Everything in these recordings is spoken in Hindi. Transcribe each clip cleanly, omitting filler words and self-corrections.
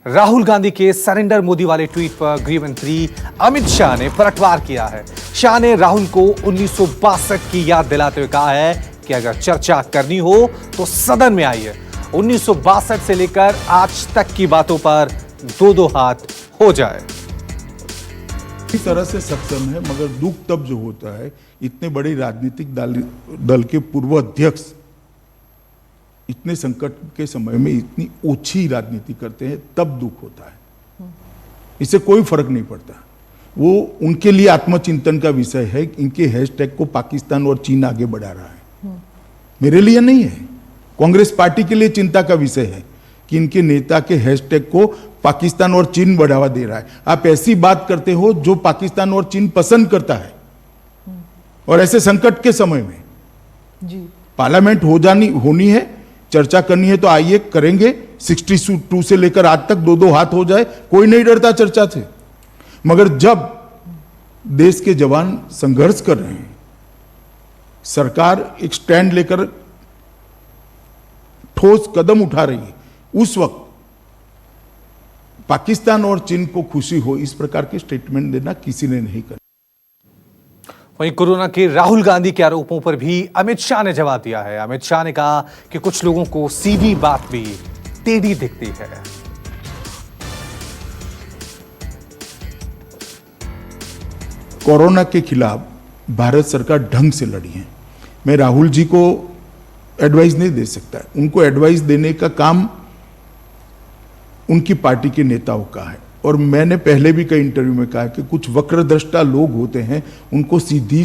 राहुल गांधी के सरेंडर मोदी वाले ट्वीट पर गृह मंत्री अमित शाह ने पलटवार किया है। शाह ने राहुल को 1962 की याद दिलाते हुए कहा है कि अगर चर्चा करनी हो तो सदन में आइए। 1962 से लेकर आज तक की बातों पर दो हाथ हो जाए। इस तरह से सक्षम है, मगर दुख तब जो होता है इतने बड़े राजनीतिक दल के पूर्व अध्यक्ष इतने संकट के समय में इतनी ओछी राजनीति करते हैं, तब दुख होता है। इससे कोई फर्क नहीं पड़ता। वो उनके लिए आत्मचिंतन का विषय है। इनके हैशटैग को पाकिस्तान और चीन आगे बढ़ा रहा है, मेरे लिए नहीं है। कांग्रेस पार्टी के लिए चिंता का विषय है कि इनके नेता के हैशटैग को पाकिस्तान और चीन बढ़ावा दे रहा है। आप ऐसी बात करते हो जो पाकिस्तान और चीन पसंद करता है, और ऐसे संकट के समय में जी पार्लियामेंट होनी है, चर्चा करनी है तो आइए करेंगे। 62 से लेकर आज तक दो हाथ हो जाए, कोई नहीं डरता चर्चा से। मगर जब देश के जवान संघर्ष कर रहे हैं, सरकार एक स्टैंड लेकर ठोस कदम उठा रही है, उस वक्त पाकिस्तान और चीन को खुशी हो इस प्रकार की स्टेटमेंट देना किसी ने नहीं कर। वहीं कोरोना के राहुल गांधी के आरोपों पर भी अमित शाह ने जवाब दिया है। अमित शाह ने कहा कि कुछ लोगों को सीधी बात भी टेढ़ी दिखती है। कोरोना के खिलाफ भारत सरकार ढंग से लड़ी है। मैं राहुल जी को एडवाइस नहीं दे सकता। उनको एडवाइस देने का काम उनकी पार्टी के नेताओं का है। और मैंने पहले भी कई इंटरव्यू में कहा कि कुछ वक्रदृष्टा लोग होते हैं, उनको सीधी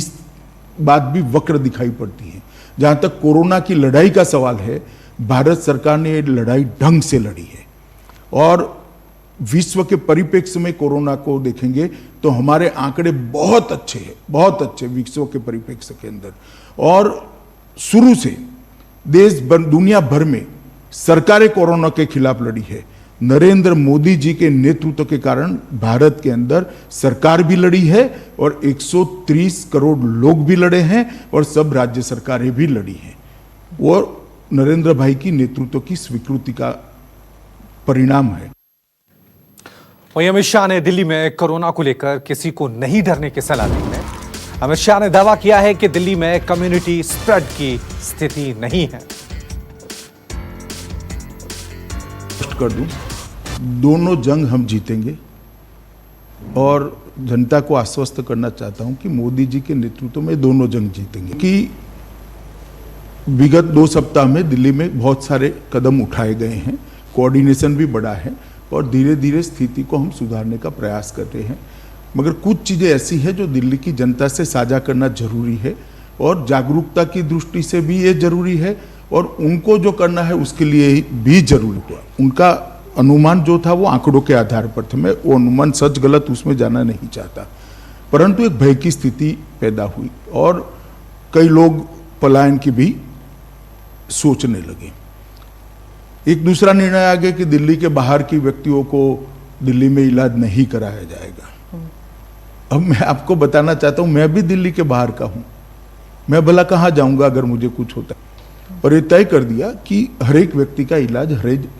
बात भी वक्र दिखाई पड़ती है। जहां तक कोरोना की लड़ाई का सवाल है, भारत सरकार ने ये लड़ाई ढंग से लड़ी है। और विश्व के परिप्रेक्ष्य में कोरोना को देखेंगे तो हमारे आंकड़े बहुत अच्छे हैं, बहुत अच्छे विश्व के परिप्रेक्ष्य के अंदर। और शुरू से दुनिया भर में सरकारें कोरोना के खिलाफ लड़ी है। नरेंद्र मोदी जी के नेतृत्व के कारण भारत के अंदर सरकार भी लड़ी है, और 130 करोड़ लोग भी लड़े हैं, और सब राज्य सरकारें भी लड़ी हैं। और नरेंद्र भाई की नेतृत्व की स्वीकृति का परिणाम है। वहीं अमित शाह ने दिल्ली में कोरोना को लेकर किसी को नहीं डरने की सलाह दी है। अमित शाह ने दावा किया है कि दिल्ली में कम्युनिटी स्प्रेड की स्थिति नहीं है। कर दूं, दोनों जंग हम जीतेंगे, और जनता को आश्वस्त करना चाहता हूं कि मोदी जी के नेतृत्व में दोनों जंग जीतेंगे। कि विगत 2 सप्ताह में दिल्ली में बहुत सारे कदम उठाए गए हैं, कोऑर्डिनेशन भी बढ़ा है, और धीरे धीरे स्थिति को हम सुधारने का प्रयास कर रहे हैं। मगर कुछ चीजें ऐसी हैं जो दिल्ली की जनता से साझा करना जरूरी है, और जागरूकता की दृष्टि से भी ये जरूरी है, और उनको जो करना है उसके लिए भी जरूरी हुआ। उनका अनुमान जो था वो आंकड़ों के आधार पर था। मैं वो अनुमान सच गलत उसमें जाना नहीं चाहता, परंतु एक भय की स्थिति पैदा हुई, और कई लोग पलायन की भी सोचने लगे। एक दूसरा निर्णय आ गया कि दिल्ली के बाहर की व्यक्तियों को दिल्ली में इलाज नहीं कराया जाएगा। अब मैं आपको बताना चाहता हूं, मैं भी दिल्ली के बाहर का हूं। मैं भला कहां जाऊंगा अगर मुझे कुछ होता है। और ये तय कर दिया कि हर एक व्यक्ति का इलाज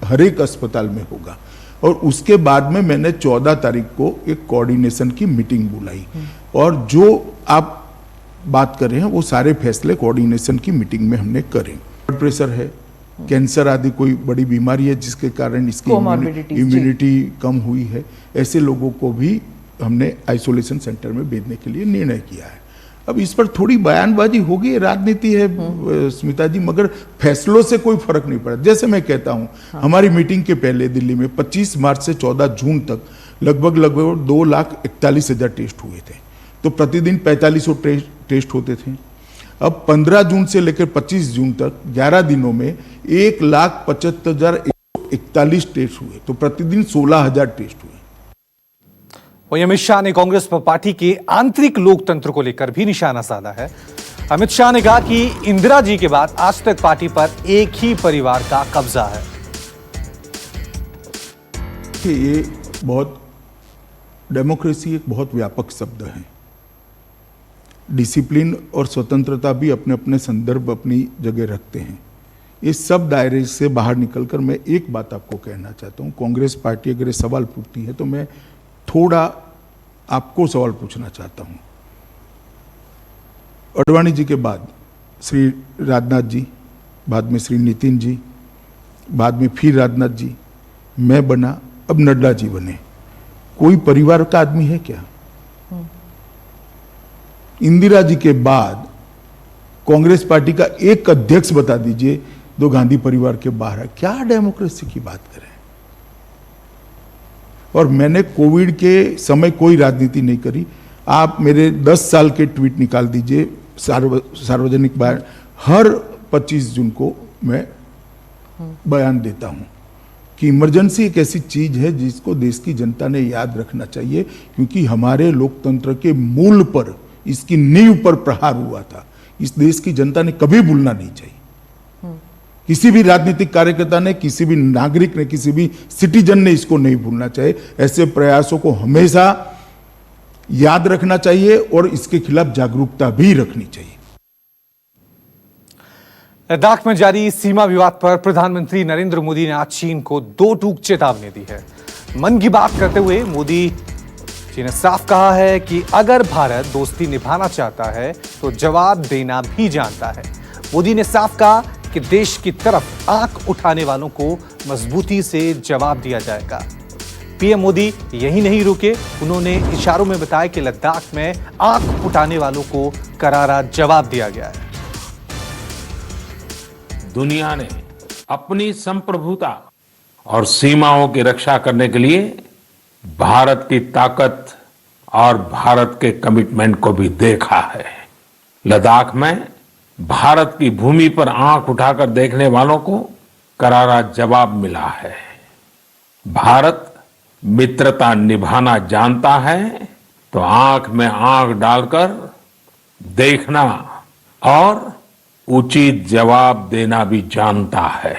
हर एक अस्पताल में होगा। और उसके बाद में मैंने 14 तारीख को एक कोऑर्डिनेशन की मीटिंग बुलाई, और जो आप बात कर रहे हैं वो सारे फैसले कोऑर्डिनेशन की मीटिंग में हमने करे। ब्लड प्रेशर है, कैंसर आदि कोई बड़ी बीमारी है जिसके कारण इसकी इम्यूनिटी कम हुई है, ऐसे लोगों को भी हमने आइसोलेशन सेंटर में भेजने के लिए निर्णय किया है। अब इस पर थोड़ी बयानबाजी होगी, राजनीति है स्मिता जी, मगर फैसलों से कोई फर्क नहीं पड़ा। जैसे मैं कहता हूं, हमारी मीटिंग के पहले दिल्ली में 25 मार्च से 14 जून तक लगभग 2,41,000 टेस्ट हुए थे। तो प्रतिदिन 4500 टेस्ट होते थे। अब 15 जून से लेकर 25 जून तक 11 दिनों में 1,75,141 टेस्ट हुए, तो प्रतिदिन 16,000 टेस्ट हुए। वहीं अमित शाह ने कांग्रेस पार्टी के आंतरिक लोकतंत्र को लेकर भी निशाना साधा है। अमित शाह ने कहा कि इंदिरा जी के बाद आज तक पार्टी पर एक ही परिवार का कब्जा है। ये डेमोक्रेसी एक बहुत व्यापक शब्द है। डिसिप्लिन और स्वतंत्रता भी अपने अपने संदर्भ अपनी जगह रखते हैं। इस सब दायरे से बाहर निकलकर मैं एक बात आपको कहना चाहता हूँ। कांग्रेस पार्टी अगर ये सवाल पूछती है तो मैं थोड़ा आपको सवाल पूछना चाहता हूँ। अडवाणी जी के बाद श्री राजनाथ जी, बाद में श्री नितिन जी, बाद में फिर राजनाथ जी, मैं बना, अब नड्डा जी बने। कोई परिवार का आदमी है क्या? इंदिरा जी के बाद कांग्रेस पार्टी का एक अध्यक्ष बता दीजिए जो गांधी परिवार के बाहर है। क्या डेमोक्रेसी की बात करें? और मैंने कोविड के समय कोई राजनीति नहीं करी। आप मेरे 10 साल के ट्वीट निकाल दीजिए सार्वजनिक बयान, हर 25 जून को मैं बयान देता हूं कि इमरजेंसी एक ऐसी चीज है जिसको देश की जनता ने याद रखना चाहिए, क्योंकि हमारे लोकतंत्र के मूल पर, इसकी नींव पर प्रहार हुआ था। इस देश की जनता ने कभी भूलना नहीं चाहिए। किसी भी राजनीतिक कार्यकर्ता ने, किसी भी नागरिक ने, किसी भी सिटीजन ने इसको नहीं भूलना चाहिए। ऐसे प्रयासों को हमेशा याद रखना चाहिए और इसके खिलाफ जागरूकता भी रखनी चाहिए। लद्दाख में जारी सीमा विवाद पर प्रधानमंत्री नरेंद्र मोदी ने आज चीन को 2 टूक चेतावनी दी है। मन की बात करते हुए मोदी जी ने साफ कहा है कि अगर भारत दोस्ती निभाना चाहता है तो जवाब देना भी जानता है। मोदी ने साफ कहा कि देश की तरफ आंख उठाने वालों को मजबूती से जवाब दिया जाएगा। पीएम मोदी यही नहीं रुके, उन्होंने इशारों में बताया कि लद्दाख में आंख उठाने वालों को करारा जवाब दिया गया है। दुनिया ने अपनी संप्रभुता और सीमाओं की रक्षा करने के लिए भारत की ताकत और भारत के कमिटमेंट को भी देखा है। लद्दाख में भारत की भूमि पर आंख उठाकर देखने वालों को करारा जवाब मिला है। भारत मित्रता निभाना जानता है तो आंख में आंख डालकर देखना और उचित जवाब देना भी जानता है।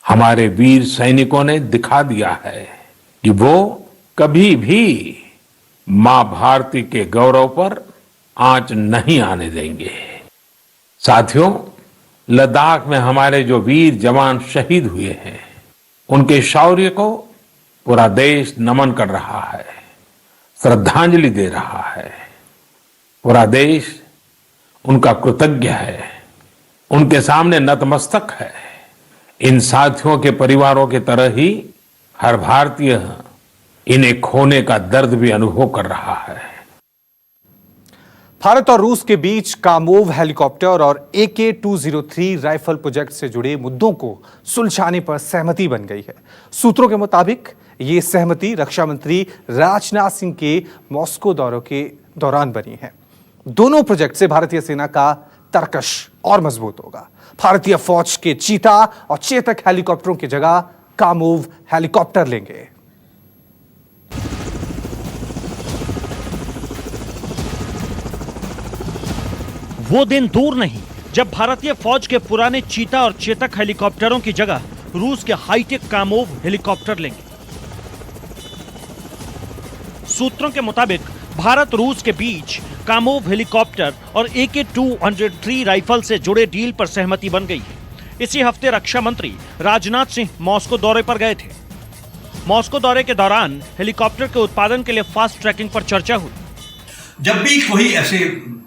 हमारे वीर सैनिकों ने दिखा दिया है कि वो कभी भी मां भारती के गौरव पर आंच नहीं आने देंगे। साथियों, लद्दाख में हमारे जो वीर जवान शहीद हुए हैं, उनके शौर्य को पूरा देश नमन कर रहा है, श्रद्धांजलि दे रहा है। पूरा देश उनका कृतज्ञ है, उनके सामने नतमस्तक है। इन साथियों के परिवारों की तरह ही हर भारतीय इन्हें खोने का दर्द भी अनुभव कर रहा है। भारत और रूस के बीच कामोव हेलीकॉप्टर और AK-203 राइफल प्रोजेक्ट से जुड़े मुद्दों को सुलझाने पर सहमति बन गई है। सूत्रों के मुताबिक ये सहमति रक्षा मंत्री राजनाथ सिंह के मॉस्को दौरे के दौरान बनी है। दोनों प्रोजेक्ट से भारतीय सेना का तरकश और मजबूत होगा। भारतीय फौज के चीता और चेतक हेलीकॉप्टरों की जगह कामोव हेलीकॉप्टर लेंगे। वो दिन दूर नहीं जब भारतीय फौज के पुराने चीता और चेतक हेलीकॉप्टरों की जगह रूस के हाईटेक कामोव हेलीकॉप्टर लेंगे। सूत्रों के मुताबिक भारत रूस के बीच कामोव हेलीकॉप्टर और AK-203 राइफल से जुड़े डील पर सहमति बन गई है। इसी हफ्ते रक्षा मंत्री राजनाथ सिंह मॉस्को दौरे पर गए थे। मॉस्को दौरे के दौरान हेलीकॉप्टर के उत्पादन के लिए फास्ट ट्रैकिंग पर चर्चा हुई। जब भी कोई ऐसे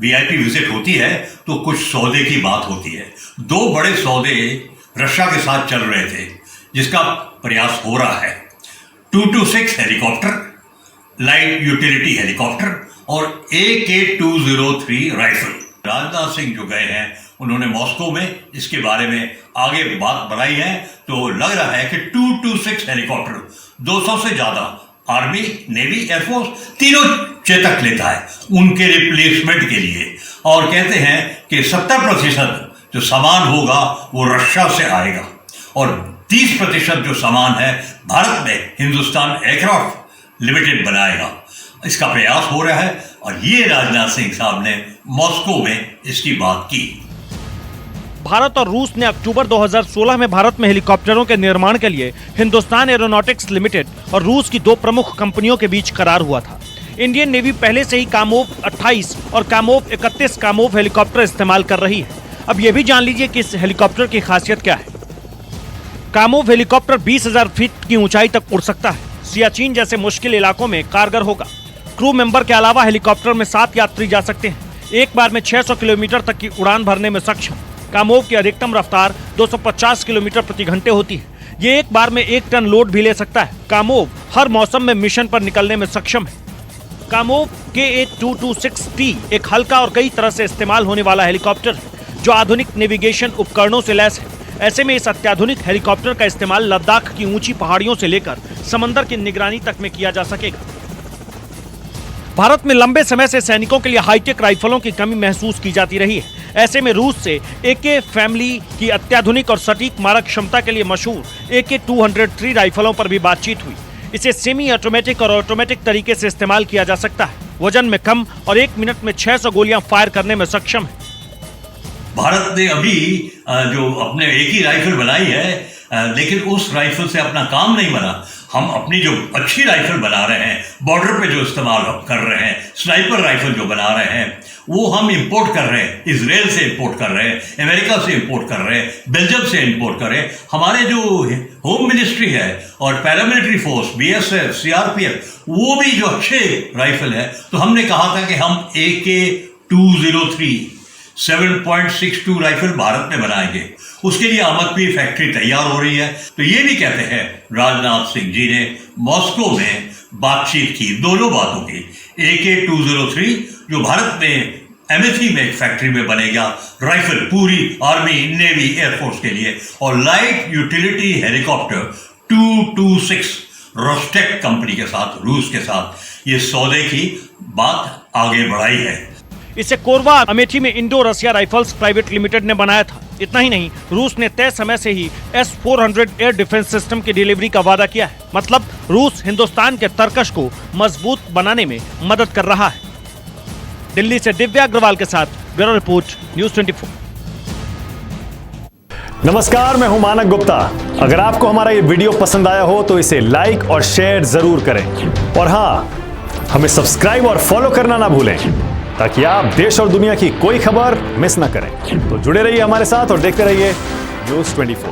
वीआईपी विजिट होती है तो कुछ सौदे की बात होती है। 2 बड़े सौदे रशिया के साथ चल रहे थे जिसका प्रयास हो रहा है। 226 हेलीकॉप्टर, लाइट यूटिलिटी हेलीकॉप्टर और AK-203 राइफल। राजनाथ सिंह जो गए हैं उन्होंने मॉस्को में इसके बारे में आगे बात बढ़ाई है, तो लग रहा है कि 226 हेलीकॉप्टर 200 से ज्यादा आर्मी, नेवी, एयरफोर्स तीनों चेतक लेता है उनके रिप्लेसमेंट के लिए। और कहते हैं कि 70% जो सामान होगा वो रशिया से आएगा और 30% जो सामान है भारत में हिंदुस्तान एयरक्राफ्ट लिमिटेड बनाएगा। इसका प्रयास हो रहा है और ये राजनाथ सिंह साहब ने मॉस्को में इसकी बात की। भारत और रूस ने अक्टूबर 2016 में भारत में हेलीकॉप्टरों के निर्माण के लिए हिंदुस्तान एरोनॉटिक्स लिमिटेड और रूस की 2 प्रमुख कंपनियों के बीच करार हुआ था। इंडियन नेवी पहले से ही कामोव 28 और कामोव 31 कामोव हेलीकॉप्टर इस्तेमाल कर रही है। अब यह भी जान लीजिए कि इस हेलीकॉप्टर की खासियत क्या है। कामोव हेलीकॉप्टर 20,000 फीट की ऊंचाई तक उड़ सकता है। सियाचिन जैसे मुश्किल इलाकों में कारगर होगा। क्रू मेंबर के अलावा हेलीकॉप्टर में 7 यात्री जा सकते हैं। एक बार में 600 किलोमीटर तक की उड़ान भरने में सक्षम। कामोव की अधिकतम रफ्तार 250 किलोमीटर प्रति घंटे होती है। ये एक बार में 1 टन लोड भी ले सकता है। कामोव हर मौसम में मिशन पर निकलने में सक्षम है। कामोव KA-226T एक हल्का और कई तरह से इस्तेमाल होने वाला हेलीकॉप्टर है जो आधुनिक नेविगेशन उपकरणों से लैस है। ऐसे में इस अत्याधुनिक हेलीकॉप्टर का इस्तेमाल लद्दाख की ऊंची पहाड़ियों से लेकर समंदर की निगरानी तक में किया जा सकेगा। भारत में लंबे समय से सैनिकों के लिए हाईटेक राइफलों की कमी महसूस की जाती रही है। ऐसे में रूस से AK फैमिली की अत्याधुनिक और सटीक मारक क्षमता के लिए मशहूर AK-203 राइफलों पर भी बातचीत हुई। इसे सेमी ऑटोमेटिक और ऑटोमेटिक तरीके से इस्तेमाल किया जा सकता है। वजन में कम और 1 मिनट में 600 गोलियां फायर करने में सक्षम है। भारत ने अभी जो अपने एक ही राइफल बनाई है, लेकिन उस राइफल से अपना काम नहीं बना। हम अपनी जो अच्छी राइफल बना रहे हैं, बॉर्डर पे जो इस्तेमाल कर रहे हैं, स्नाइपर राइफल जो बना रहे हैं, वो हम इंपोर्ट कर रहे हैं। इजराइल से इंपोर्ट कर रहे हैं, अमेरिका से इंपोर्ट कर रहे हैं, बेल्जियम से इंपोर्ट कर रहे हैं। हमारे जो होम मिनिस्ट्री है और पैरामिलिट्री फोर्स BSF, CRPF, वो भी जो अच्छे राइफल है, तो हमने कहा था कि हम AK-203 7.62 राइफल भारत में बनाएंगे। उसके लिए आमदपी फैक्ट्री तैयार हो रही है। तो ये भी कहते हैं राजनाथ सिंह जी ने मॉस्को में बातचीत की, दोनों बातों की। AK-203 जो भारत में MSC में एक फैक्ट्री में बनेगा राइफल पूरी आर्मी, नेवी, एयरफोर्स के लिए, और light utility helicopter 226 Rostec company के साथ, रूस के साथ ये सौदे की बात आगे बढ़ाई है। इसे कोरवा अमेठी में इंडो रसिया राइफल्स प्राइवेट लिमिटेड ने बनाया था। इतना ही नहीं, रूस ने तय समय से ही S-400 एयर डिफेंस सिस्टम की डिलीवरी का वादा किया है। मतलब रूस हिंदुस्तान के तरकश को मजबूत बनाने में मदद कर रहा है। दिल्ली से दिव्या अग्रवाल के साथ ब्यूरो रिपोर्ट, न्यूज़ 24। नमस्कार, मैं हूं मानक गुप्ता। अगर आपको हमारा ये वीडियो पसंद आया हो तो इसे लाइक और शेयर जरूर करें, और हाँ, हमें सब्सक्राइब और फॉलो करना ना भूलें ताकि आप देश और दुनिया की कोई खबर मिस ना करें। तो जुड़े रहिए हमारे साथ और देखते रहिए न्यूज़ 24।